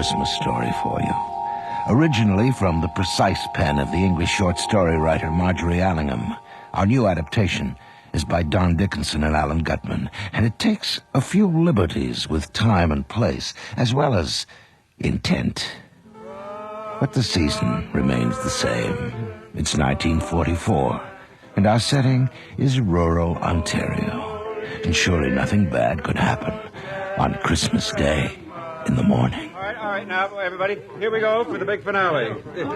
Christmas story for you. Originally from the precise pen of the English short story writer Margery Allingham, our new adaptation is by Don Dickinson and Alan Gutman, and it takes a few liberties with time and place, as well as intent. But the season remains the same. It's 1944, and our setting is rural Ontario. And surely nothing bad could happen on Christmas Day in the morning. All right, now, everybody, here we go for the big finale.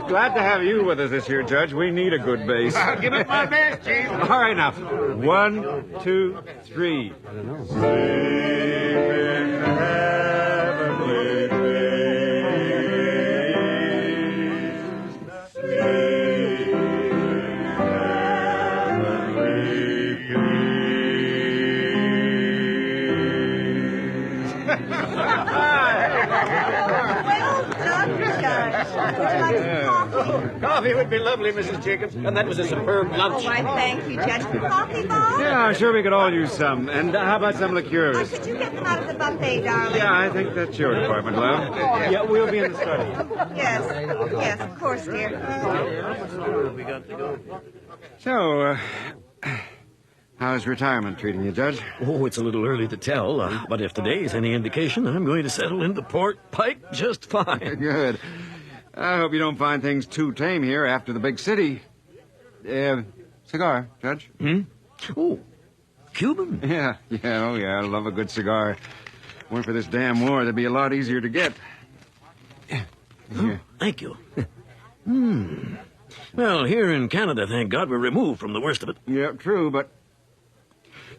Glad to have you with us this year, Judge. We need a good bass. I'll give it my best, Chief. All right, now. 1, 2, 3. I don't know. Sleep in heavenly place. Sleep in heavenly Coffee would be lovely, Mrs. Jacobs. And that was a superb lunch. Oh, I thank you, Judge. Coffee, Bob? Yeah, sure, we could all use some. And how about some liqueurs? Could you get them out of the buffet, darling? Yeah, I think that's your department, love. Yeah, we'll be in the study. Yes, of course, dear. So, how's retirement treating you, Judge? Oh, it's a little early to tell, but if today's any indication, I'm going to settle into Port Pike just fine. Good. I hope you don't find things too tame here after the big city. Cigar, Judge? Oh, Cuban? Yeah, I love a good cigar. Weren't for this damn war, they'd be a lot easier to get. Oh, thank you. Well, here in Canada, thank God, we're removed from the worst of it. Yeah, true, but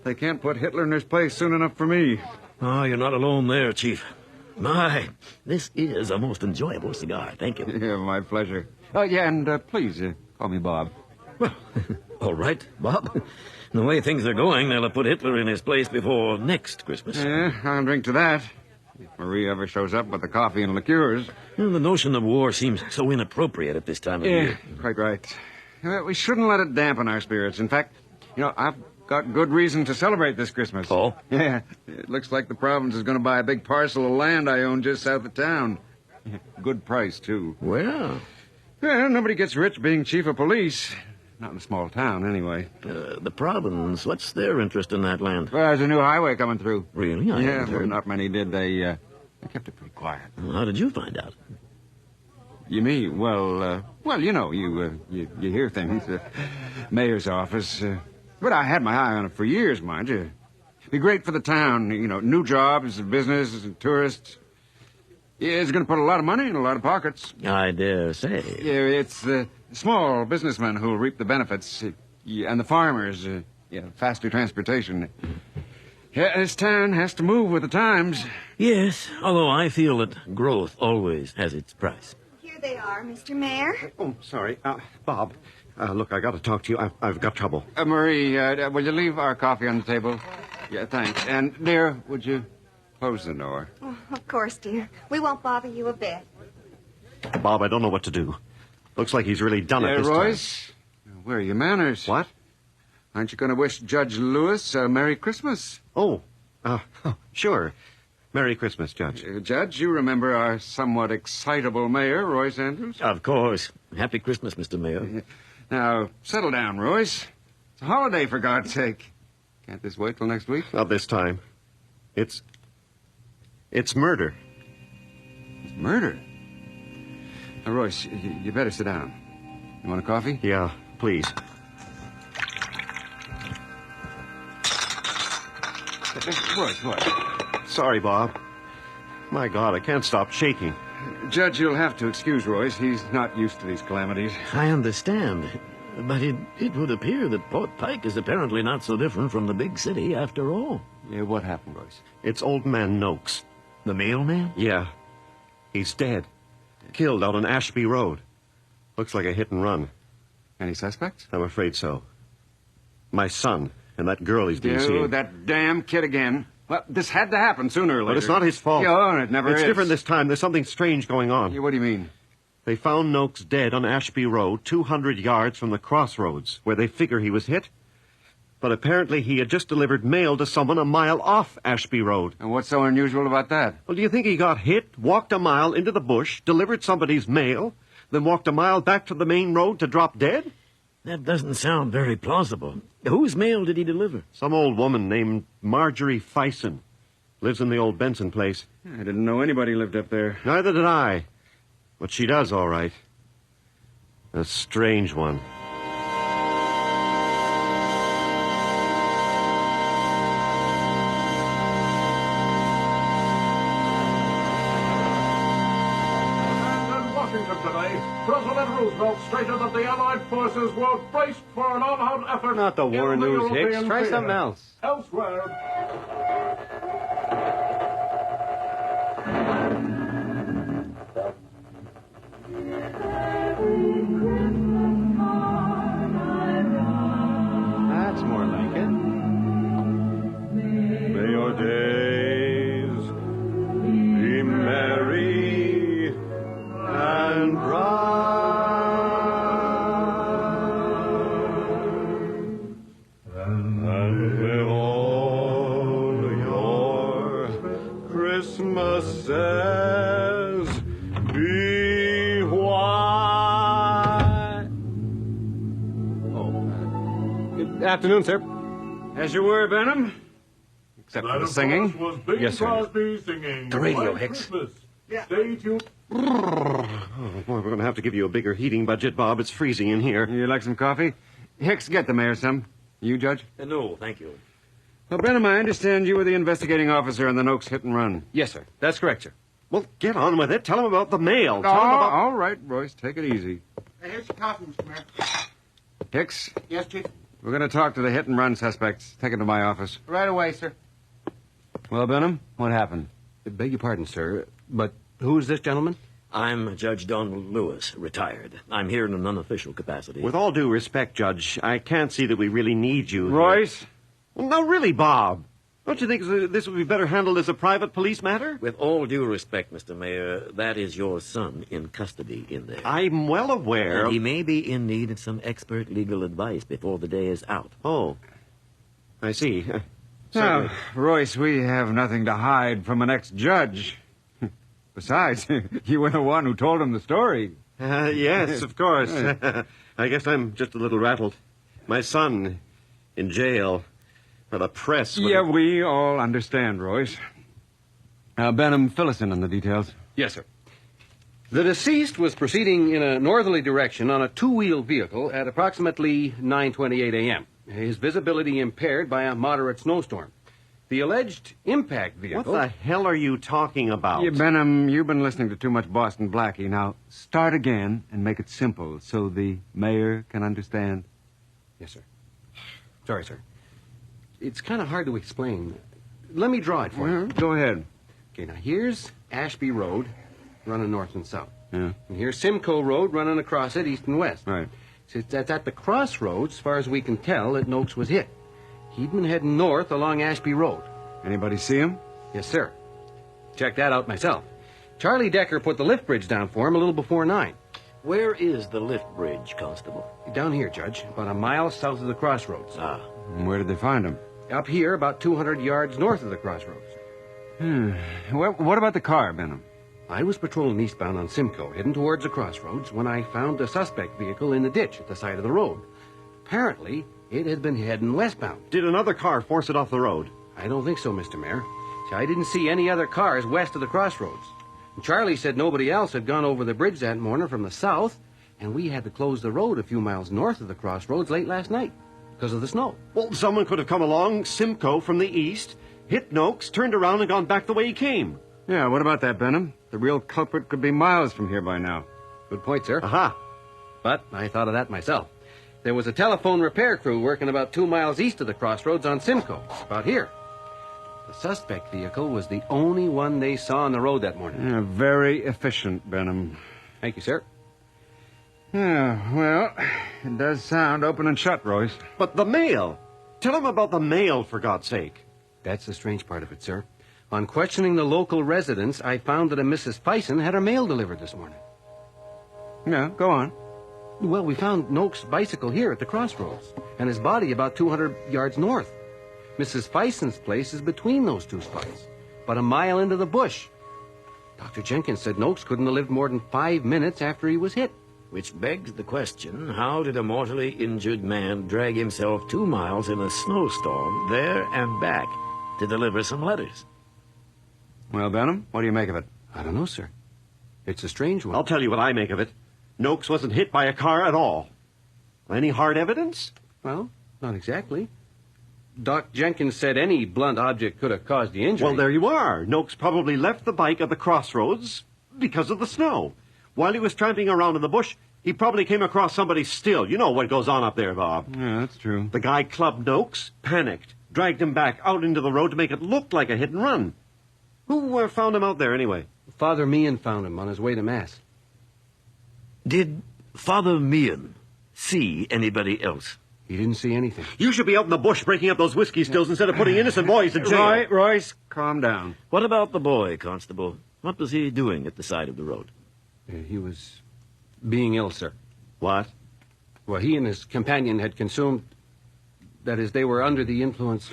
they can't put Hitler in his place soon enough for me. Oh, you're not alone there, Chief. My, this is a most enjoyable cigar. Thank you. Yeah, my pleasure. Oh, yeah, and please, call me Bob. Well, all right, Bob. The way things are going, they'll have put Hitler in his place before next Christmas. Yeah, I'll drink to that. If Marie ever shows up with the coffee and liqueurs. Well, the notion of war seems so inappropriate at this time of year. Quite right. We shouldn't let it dampen our spirits. In fact, I've got good reason to celebrate this Christmas. Oh? Yeah. It looks like the province is going to buy a big parcel of land I own just south of town. Good price, too. Well, nobody gets rich being chief of police. Not in a small town, anyway. The province, what's their interest in that land? Well, there's a new highway coming through. Really? I haven't heard. Not many did. They kept it pretty quiet. Well, how did you find out? You mean? Well, you hear things. Mayor's office. But I had my eye on it for years, mind you. Be great for the town, new jobs, business, and tourists. Yeah, it's going to put a lot of money in a lot of pockets. I dare say. Yeah, it's the small businessmen who'll reap the benefits, and the farmers, faster transportation. Yeah, this town has to move with the times. Yes, although I feel that growth always has its price. Here they are, Mr. Mayor. Oh, sorry. Bob, look, I got to talk to you. I've got trouble. Marie, will you leave our coffee on the table? Yeah, thanks. And, dear, would you close the door? Oh, of course, dear. We won't bother you a bit. Bob, I don't know what to do. Looks like he's really done it this Royce, where are your manners? What? Aren't you going to wish Judge Lewis a Merry Christmas? Oh, sure. Merry Christmas, Judge. Judge, you remember our somewhat excitable mayor, Royce Andrews? Of course. Happy Christmas, Mr. Mayor. Now, settle down, Royce. It's a holiday, for God's sake. Can't this wait till next week? Not this time. It's murder. It's murder? Now, Royce, you better sit down. You want a coffee? Yeah, please. Royce, what? Sorry, Bob. My God, I can't stop shaking. Judge, you'll have to excuse Royce. He's not used to these calamities. I understand. But it would appear that Port Pike is apparently not so different from the big city after all. Yeah, what happened, Royce? It's old man Noakes. The mailman? Yeah. He's dead. Killed out on Ashby Road. Looks like a hit and run. Any suspects? I'm afraid so. My son and that girl he's been seeing. Oh, that damn kid again. Well, this had to happen sooner or later. But it's not his fault. Yeah, it never is. It's different this time. There's something strange going on. Yeah, what do you mean? They found Noakes dead on Ashby Road, 200 yards from the crossroads, where they figure he was hit. But apparently he had just delivered mail to someone a mile off Ashby Road. And what's so unusual about that? Well, do you think he got hit, walked a mile into the bush, delivered somebody's mail, then walked a mile back to the main road to drop dead? That doesn't sound very plausible. Whose mail did he deliver? Some old woman named Margery Fison. Lives in the old Benson place. I didn't know anybody lived up there. Neither did I. But she does, all right. A strange one. President Roosevelt stated that the Allied forces were braced for an all-out effort. Not the war in news, Hicks. European Try theater. something else. Elsewhere. That's more like it. May your days be merry and bright, and may all your Christmases be white. Good afternoon, sir. As you were, Benham. Except for the singing. Was Bing Yes, sir. Crosby singing The radio, White Hicks. Christmas. Stay tuned. Oh, boy, we're going to have to give you a bigger heating budget, Bob. It's freezing in here. You like some coffee? Hicks, get the mayor some. You, Judge? No, thank you. Well, Benham, I understand you were the investigating officer on the Noakes hit and run. Yes, sir. That's correct, sir. Well, get on with it. Tell him about the mail. Tell him about... all right, Royce. Take it easy. Here's your coffee, Mr. Mayor. Hicks, Yes, Chief? we're going to talk to the hit and run suspects. Take it to my office. Right away, sir. Well, Benham, what happened? Beg your pardon, sir, but who's this gentleman? I'm Judge Donald Lewis, retired. I'm here in an unofficial capacity. With all due respect, Judge, I can't see that we really need you here. Royce? Well, no, really, Bob. Don't you think this would be better handled as a private police matter? With all due respect, Mr. Mayor, that is your son in custody in there. I'm well aware And of... he may be in need of some expert legal advice before the day is out. Oh, I see. Now, Certainly. Royce, we have nothing to hide from an ex-judge. Besides, you were the one who told him the story. Yes, of course. I guess I'm just a little rattled. My son in jail. For the press. Yeah, we all understand, Royce. Benham, fill us in on the details. Yes, sir. The deceased was proceeding in a northerly direction on a two-wheeled vehicle at approximately 9:28 a.m. His visibility impaired by a moderate snowstorm. The alleged impact vehicle... What the hell are you talking about? Yeah, Benham, you've been listening to too much Boston Blackie. Now, start again and make it simple so the mayor can understand. Yes, sir. Sorry, sir. It's kind of hard to explain. Let me draw it for you. Go ahead. Okay, now here's Ashby Road, running north and south. Yeah. And here's Simcoe Road, running across it east and west. Right. So it's at the crossroads, as far as we can tell, that Noakes was hit. He'd been heading north along Ashby Road. Anybody see him? Yes, sir. Checked that out myself. Charlie Decker put the lift bridge down for him a little before 9. Where is the lift bridge, Constable? Down here, Judge, about a mile south of the crossroads. Ah, And where did they find him? Up here, about 200 yards north of the crossroads. What about the car, Benham? I was patrolling eastbound on Simcoe, heading towards the crossroads, when I found a suspect vehicle in the ditch at the side of the road. Apparently, it had been heading westbound. Did another car force it off the road? I don't think so, Mr. Mayor. See, I didn't see any other cars west of the crossroads. And Charlie said nobody else had gone over the bridge that morning from the south, and we had to close the road a few miles north of the crossroads late last night because of the snow. Well, someone could have come along Simcoe from the east, hit Noakes, turned around and gone back the way he came. Yeah, what about that, Benham? The real culprit could be miles from here by now. Good point, sir. Aha. But I thought of that myself. There was a telephone repair crew working about 2 miles east of the crossroads on Simcoe, about here. The suspect vehicle was the only one they saw on the road that morning. Yeah, very efficient, Benham. Thank you, sir. Yeah, well, it does sound open and shut, Royce. But the mail. Tell him about the mail, for God's sake. That's the strange part of it, sir. On questioning the local residents, I found that a Mrs. Fison had her mail delivered this morning. Yeah, go on. Well, we found Noakes' bicycle here at the crossroads, and his body about 200 yards north. Mrs. Fison's place is between those two spots, but a mile into the bush. Dr. Jenkins said Noakes couldn't have lived more than 5 minutes after he was hit. Which begs the question, how did a mortally injured man drag himself 2 miles in a snowstorm, there and back, to deliver some letters? Well, Benham, what do you make of it? I don't know, sir. It's a strange one. I'll tell you what I make of it. Noakes wasn't hit by a car at all. Any hard evidence? Well, not exactly. Doc Jenkins said any blunt object could have caused the injury. Well, there you are. Noakes probably left the bike at the crossroads because of the snow. While he was tramping around in the bush, he probably came across somebody still. You know what goes on up there, Bob. Yeah, that's true. The guy clubbed Noakes, panicked, dragged him back out into the road to make it look like a hit and run. Who found him out there anyway? Father Meehan found him on his way to Mass. Did Father Meehan see anybody else? He didn't see anything. You should be out in the bush breaking up those whiskey stills instead of putting innocent boys in jail. Royce, calm down. What about the boy, Constable? What was he doing at the side of the road? He was being ill, sir. What? Well, he and his companion had consumed... That is, they were under the influence...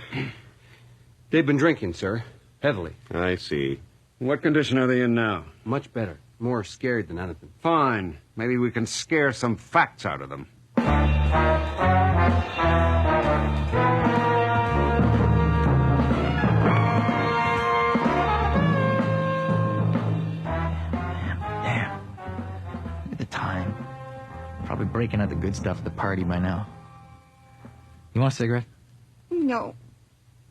They've been drinking, sir. Heavily. I see. What condition are they in now? Much better. More scared than anything. Fine. Maybe we can scare some facts out of them. Damn. Look at the time. Probably breaking out the good stuff at the party by now. You want a cigarette? No.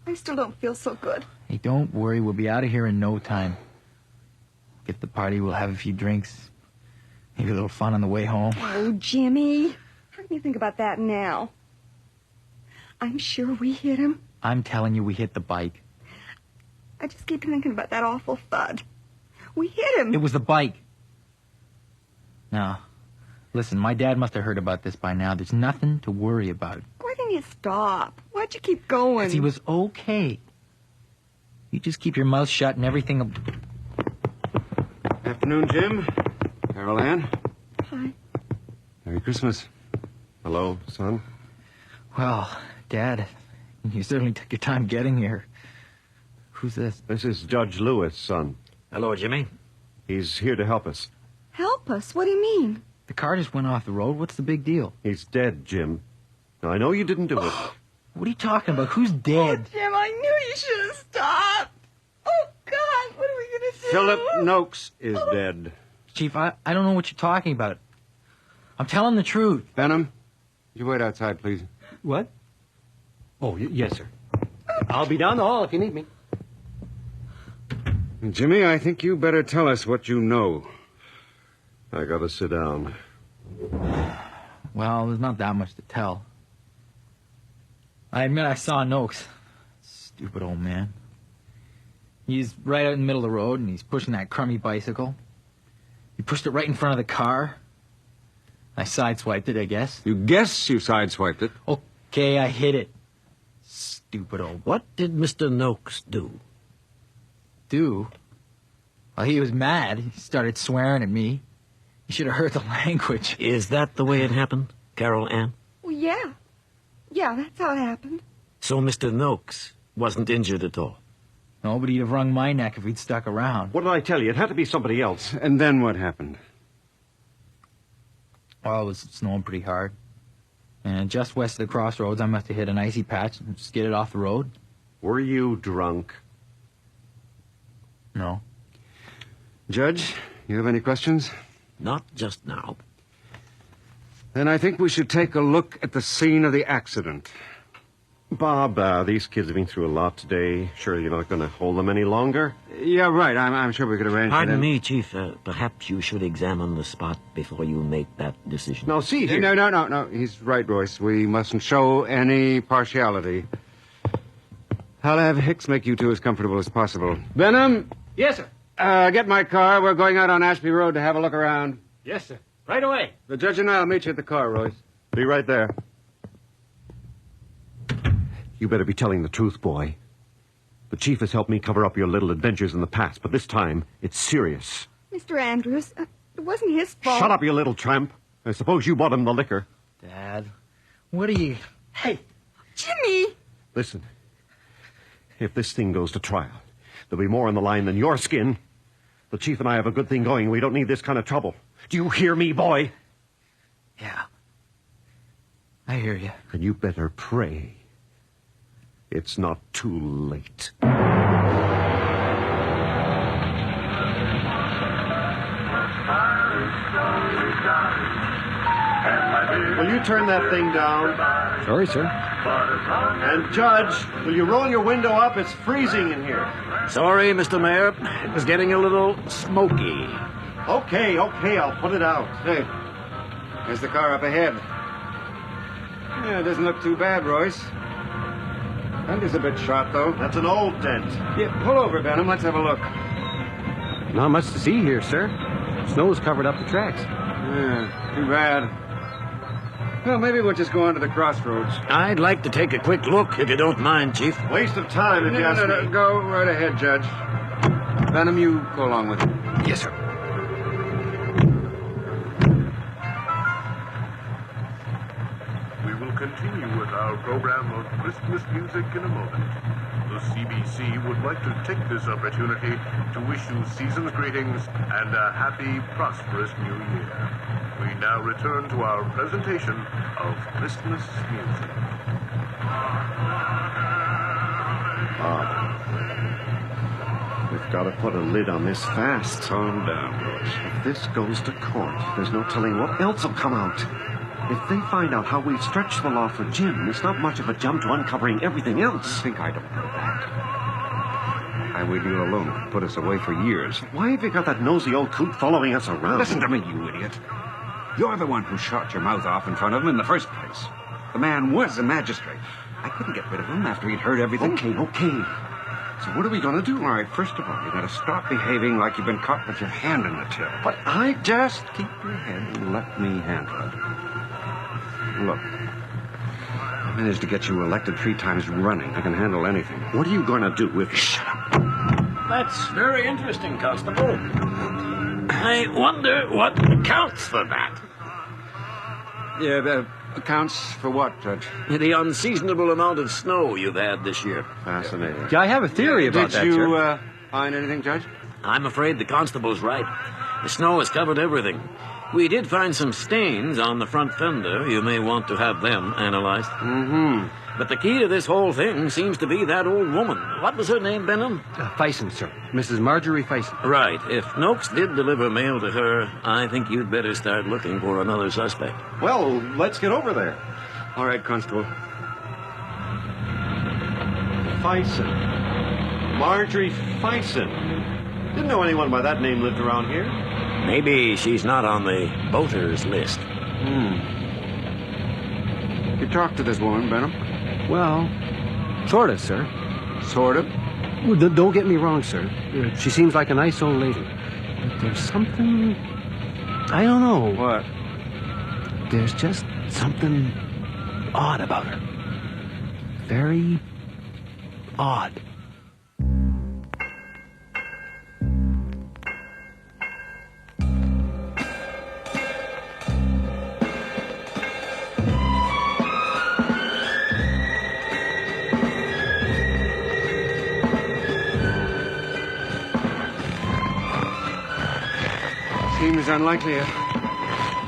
I still don't feel so good. Hey, don't worry. We'll be out of here in no time. Get to the party. We'll have a few drinks. Maybe a little fun on the way home. Oh, Jimmy. How can you think about that now? I'm sure we hit him. I'm telling you, we hit the bike. I just keep thinking about that awful thud. We hit him. It was the bike. Now, listen, my dad must have heard about this by now. There's nothing to worry about. Why didn't you stop? Why'd you keep going? 'Cause he was okay. You just keep your mouth shut and everything will... Afternoon, Jim. Carol Ann. Hi. Merry Christmas. Hello, son. Well, Dad, you certainly took your time getting here. Who's this? This is Judge Lewis, son. Hello, Jimmy. He's here to help us. Help us? What do you mean? The car just went off the road. What's the big deal? He's dead, Jim. Now, I know you didn't do it. What are you talking about? Who's dead? Oh, Jim, I knew you should have stopped. Oh, God, what are we going to do? Philip Noakes is dead. Chief, I don't know what you're talking about. I'm telling the truth. Benham, you wait outside, please. What? Oh, yes, sir. I'll be down the hall if you need me. Jimmy, I think you better tell us what you know. I gotta sit down. Well, there's not that much to tell. I admit I saw Noakes. Stupid old man. He's right out in the middle of the road, and he's pushing that crummy bicycle. He pushed it right in front of the car. I sideswiped it, I guess. You guess you sideswiped it. Okay, I hit it. Stupid old... What did Mr. Noakes do? Do? Well, he was mad. He started swearing at me. You should have heard the language. Is that the way it happened, Carol Ann? Well, yeah. Yeah, that's how it happened. So Mr. Noakes wasn't injured at all? No, but he'd have wrung my neck if he'd stuck around. What did I tell you? It had to be somebody else. And then what happened? Well, it was snowing pretty hard. And just west of the crossroads, I must have hit an icy patch and skidded off the road. Were you drunk? No. Judge, you have any questions? Not just now. Then I think we should take a look at the scene of the accident. Bob, these kids have been through a lot today. Surely you're not going to hold them any longer? Yeah, right. I'm sure we could arrange Pardon for them. me, Chief. Perhaps you should examine the spot before you make that decision. Now, see here. No. He's right, Royce. We mustn't show any partiality. I'll have Hicks make you two as comfortable as possible. Benham? Yes, sir. Get my car. We're going out on Ashby Road to have a look around. Yes, sir. Right away. The judge and I'll meet you at the car, Royce. Be right there. You better be telling the truth, boy. The chief has helped me cover up your little adventures in the past, but this time, it's serious. Mr. Andrews, it wasn't his fault. Shut up, you little tramp. I suppose you bought him the liquor. Dad, what are you... Hey, Jimmy! Listen, if this thing goes to trial, there'll be more on the line than your skin. The chief and I have a good thing going. We don't need this kind of trouble. Do you hear me, boy? Yeah. I hear you. And you better pray it's not too late. Will you turn that thing down? Sorry, sir. And, Judge, will you roll your window up? It's freezing in here. Sorry, Mr. Mayor. It was getting a little smoky. Okay, I'll put it out. Hey, there's the car up ahead. Yeah, it doesn't look too bad, Royce. Fender's a bit shot, though. That's an old dent. Yeah, pull over, Benham. Let's have a look. Not much to see here, sir. Snow's covered up the tracks. Yeah, too bad. Well, maybe we'll just go on to the crossroads. I'd like to take a quick look, if you don't mind, Chief. Waste of time, if you ask me. Go right ahead, Judge. Benham, you go along with him. Yes, sir. We will continue with our program of Christmas music in a moment. The CBC would like to take this opportunity to wish you season's greetings and a happy, prosperous new year. We now return to our presentation of Christmas music. We've got to put a lid on this fast. Calm down, Royce. If this goes to court, there's no telling what else will come out. If they find out how we've stretched the law for Jim, it's not much of a jump to uncovering everything else. I think I don't know that. Highway deal alone could put us away for years. Why have you got that nosy old coot following us around? Listen to me, you idiot. You're the one who shot your mouth off in front of him in the first place. The man was a magistrate. I couldn't get rid of him after he'd heard everything. Okay. So what are we going to do? All right, first of all, you got to stop behaving like you've been caught with your hand in the till. But I... Just keep your head and let me handle it. Look, I managed to get you elected 3 times running. I can handle anything. What are you going to do with... Shut up. That's very interesting, Constable. I wonder what accounts for that. Yeah, accounts for what, Judge? The unseasonable amount of snow you've had this year. Fascinating. Yeah, I have a theory about that, Did sir. you find anything, Judge? I'm afraid the constable's right. The snow has covered everything. We did find some stains on the front fender. You may want to have them analyzed. Mm-hmm. But the key to this whole thing seems to be that old woman. What was her name, Benham? Fison, sir. Mrs. Margery Fison. Right. If Noakes did deliver mail to her, I think you'd better start looking for another suspect. Well, let's get over there. All right, Constable. Fison. Margery Fison. Didn't know anyone by that name lived around here. Maybe she's not on the voters list. You talked to this woman, Benham? Well, sort of, sir. Sort of. Well, don't get me wrong, sir. She seems like a nice old lady. But there's something... I don't know. What? There's just something odd about her. Very odd. Seems unlikely a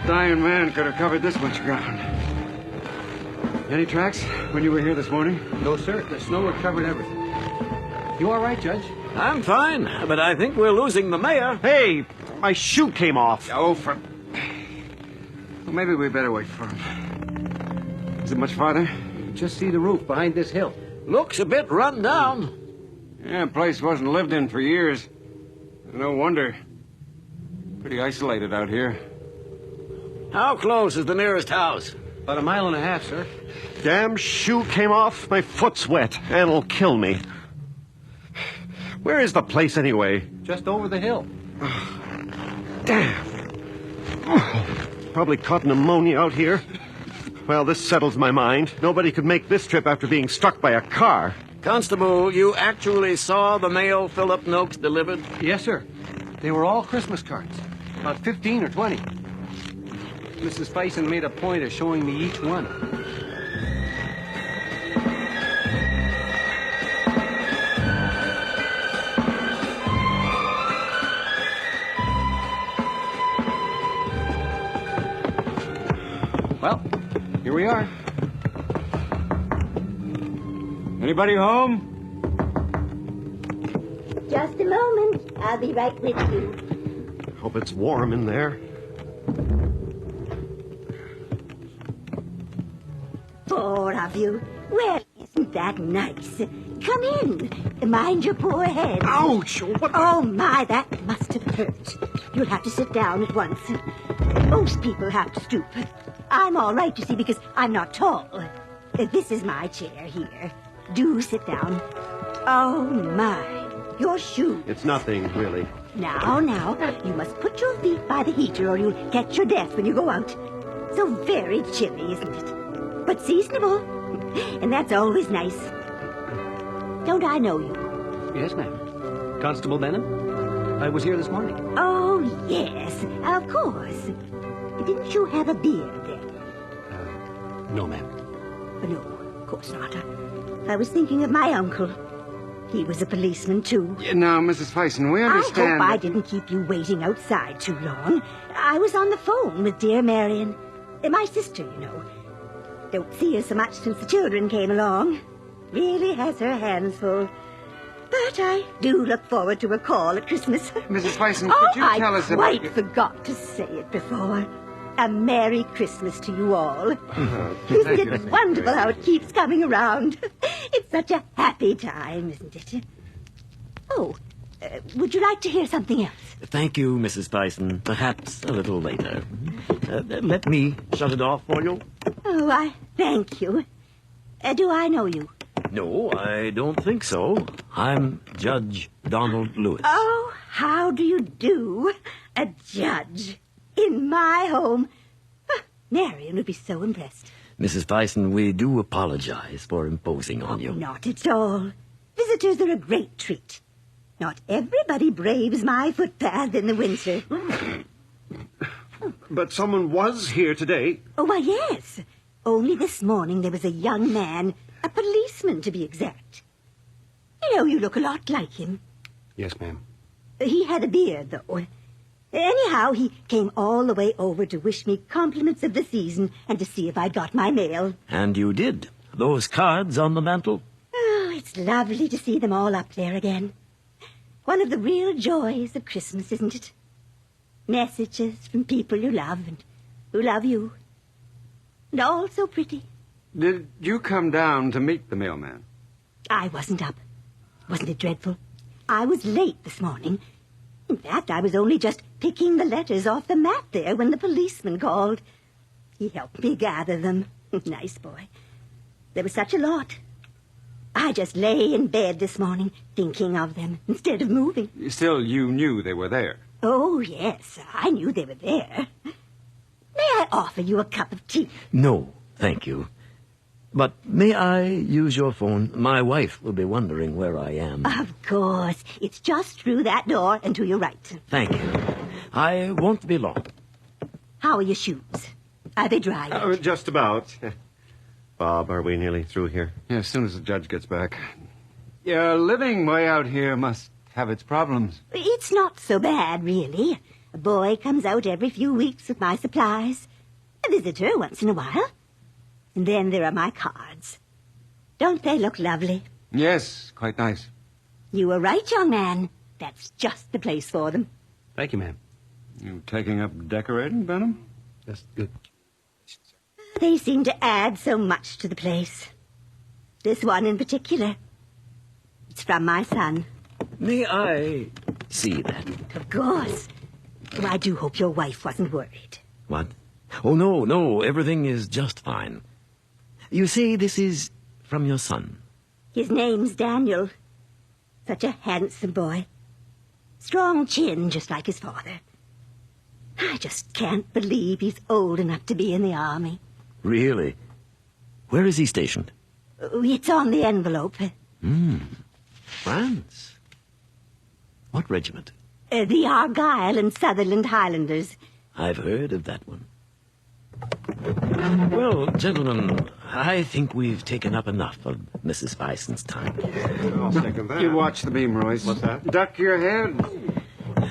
dying man could have covered this much ground. Any tracks when you were here this morning? No, sir. The snow had covered everything. You all right, Judge? I'm fine, but I think we're losing the mayor. Hey, my shoe came off. Oh, for... Well, maybe we better wait for him. Is it much farther? Just see the roof behind this hill. Looks a bit run down. Yeah, place wasn't lived in for years. No wonder. Pretty isolated out here. How close is the nearest house? About 1.5 miles, sir. Damn shoe came off. My foot's wet, and it'll kill me. Where is the place, anyway? Just over the hill. Damn. Probably caught pneumonia out here. Well, this settles my mind. Nobody could make this trip after being struck by a car. Constable, you actually saw the mail Philip Noakes delivered? Yes, sir. They were all Christmas cards. About 15 or 20. Mrs. Fison made a point of showing me each one. Well, here we are. Anybody home? Just a moment. I'll be right with you. Hope it's warm in there. Four of you. Well, isn't that nice? Come in. Mind your poor head. Ouch! What? Oh, my, that must have hurt. You'll have to sit down at once. Most people have to stoop. I'm all right, you see, because I'm not tall. This is my chair here. Do sit down. Oh, my. Your shoes. It's nothing, really. Now, you must put your feet by the heater or you'll catch your death when you go out. So very chilly, isn't it? But seasonable. And that's always nice. Don't I know you? Yes, ma'am. Constable Benham? I was here this morning. Oh, yes, of course. Didn't you have a beard then? No, ma'am. No, of course not. I was thinking of my uncle. He was a policeman, too. Yeah, now, Mrs. Fison, we understand... I hope I didn't keep you waiting outside too long. I was on the phone with dear Marion. My sister, you know. Don't see her so much since the children came along. Really has her hands full. But I do look forward to a call at Christmas. Mrs. Fison, could you tell us about... I quite forgot to say it before. A Merry Christmas to you all. Isn't it wonderful how it keeps coming around? It's such a happy time, isn't it? Oh, would you like to hear something else? Thank you, Mrs. Fison. Perhaps a little later. Let me shut it off for you. Oh, I thank you. Do I know you? No, I don't think so. I'm Judge Donald Lewis. Oh, how do you do? A judge in my home. Marion would be so impressed. Mrs. Fison, we do apologize for imposing on you. Not at all. Visitors are a great treat. Not everybody braves my footpath in the winter. But someone was here today. Oh, why, yes. Only this morning there was a young man, a policeman to be exact. You know, you look a lot like him. Yes, ma'am. He had a beard, though. Anyhow, he came all the way over to wish me compliments of the season and to see if I got my mail. And you did. Those cards on the mantel? Oh, it's lovely to see them all up there again. One of the real joys of Christmas, isn't it? Messages from people you love and who love you. And all so pretty. Did you come down to meet the mailman? I wasn't up. Wasn't it dreadful? I was late this morning. In fact, I was only just picking the letters off the mat there when the policeman called. He helped me gather them. Nice boy. There was such a lot. I just lay in bed this morning thinking of them instead of moving. Still, you knew they were there. Oh, yes, I knew they were there. May I offer you a cup of tea? No, thank you. But may I use your phone? My wife will be wondering where I am. Of course. It's just through that door and to your right. Thank you. I won't be long. How are your shoes? Are they dry yet? Just about. Bob, are we nearly through here? Yeah, as soon as the judge gets back. Yeah, living way out here must have its problems. It's not so bad, really. A boy comes out every few weeks with my supplies. A visitor once in a while. And then there are my cards. Don't they look lovely? Yes, quite nice. You were right, young man. That's just the place for them. Thank you, ma'am. You taking up decorating, Benham? That's good. They seem to add so much to the place. This one in particular. It's from my son. May I see that? Of course. Oh, I do hope your wife wasn't worried. What? Oh, no, everything is just fine. You say this is from your son? His name's Daniel. Such a handsome boy. Strong chin, just like his father. I just can't believe he's old enough to be in the army. Really? Where is he stationed? It's on the envelope. France. What regiment? The Argyll and Sutherland Highlanders. I've heard of that one. Well, gentlemen, I think we've taken up enough of Mrs. Fison's time. I'll second that. You watch the beam, Royce. What's that? Duck your head.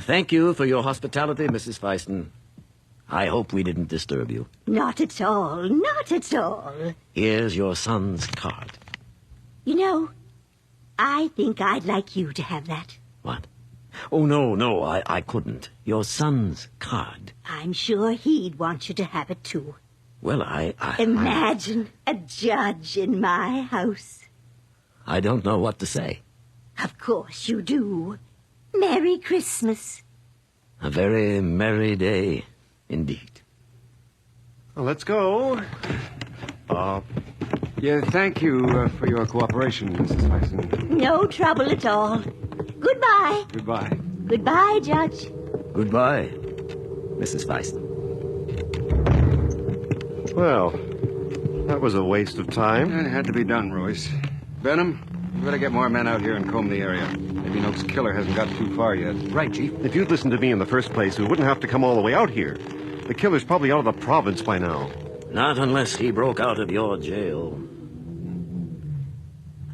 Thank you for your hospitality, Mrs. Fison. I hope we didn't disturb you. Not at all, not at all. Here's your son's card. You know, I think I'd like you to have that. What? Oh, no, I couldn't. Your son's card. I'm sure he'd want you to have it, too. Well, I Imagine a judge in my house. I don't know what to say. Of course you do. Merry Christmas. A very merry day, indeed. Well, let's go. Yeah, thank you for your cooperation, Mrs. Fison. No trouble at all. Goodbye. Goodbye. Goodbye, Judge. Goodbye, Mrs. Fison. Well, that was a waste of time. It had to be done, Royce. Benham, you better get more men out here and comb the area. Maybe Noak's killer hasn't got too far yet. Right, Chief. If you'd listened to me in the first place, we wouldn't have to come all the way out here. The killer's probably out of the province by now. Not unless he broke out of your jail.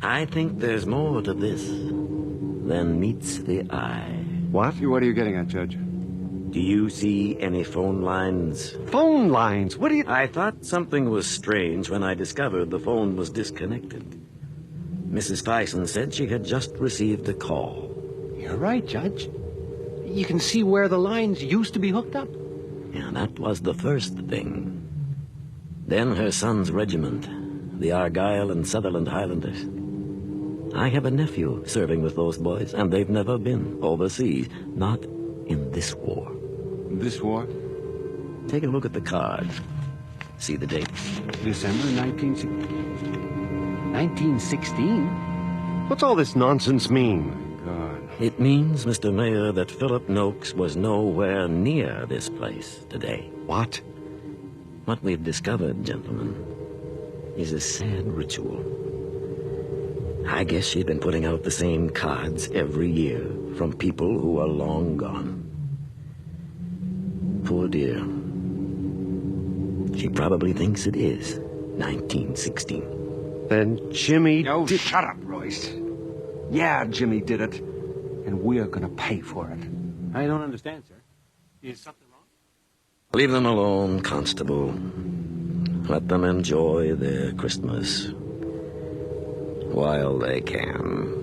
I think there's more to this than meets the eye. What? What are you getting at, Judge? Do you see any phone lines? Phone lines? What do you... I thought something was strange when I discovered the phone was disconnected. Mrs. Fison said she had just received a call. You're right, Judge. You can see where the lines used to be hooked up. Yeah, that was the first thing. Then her son's regiment, the Argyll and Sutherland Highlanders. I have a nephew serving with those boys, and they've never been overseas. Not in this war. This war? Take a look at the card. See the date. December 1916. 1916? What's all this nonsense mean? God. It means, Mr. Mayor, that Philip Noakes was nowhere near this place today. What? What we've discovered, gentlemen, is a sad ritual. I guess she'd been putting out the same cards every year from people who are long gone. Poor dear. She probably thinks it is 1916. Then Jimmy... Oh, shut up, Royce. Yeah, Jimmy did it. And we're gonna pay for it. I don't understand, sir. Is something wrong? Leave them alone, Constable. Let them enjoy their Christmas while they can.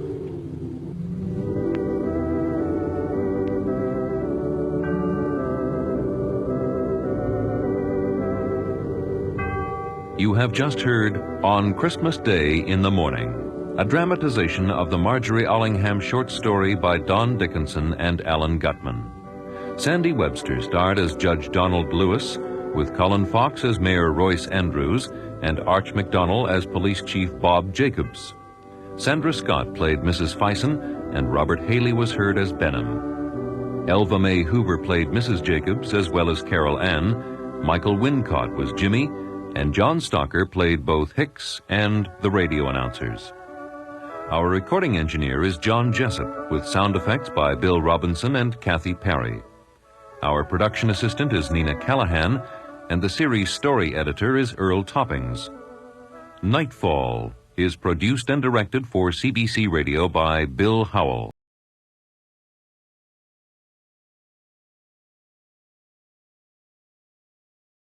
You have just heard On Christmas Day in the Morning, a dramatization of the Margery Allingham short story by Don Dickinson and Alan Gutman. Sandy Webster starred as Judge Donald Lewis, with Colin Fox as Mayor Royce Andrews and Arch McDonnell as Police Chief Bob Jacobs. Sandra Scott played Mrs. Fison, and Robert Haley was heard as Benham. Elva Mae Hoover played Mrs. Jacobs, as well as Carol Ann. Michael Wincott was Jimmy, and John Stalker played both Hicks and the radio announcers. Our recording engineer is John Jessup, with sound effects by Bill Robinson and Kathy Perry. Our production assistant is Nina Callahan, and the series story editor is Earl Toppings. Nightfall is produced and directed for CBC Radio by Bill Howell.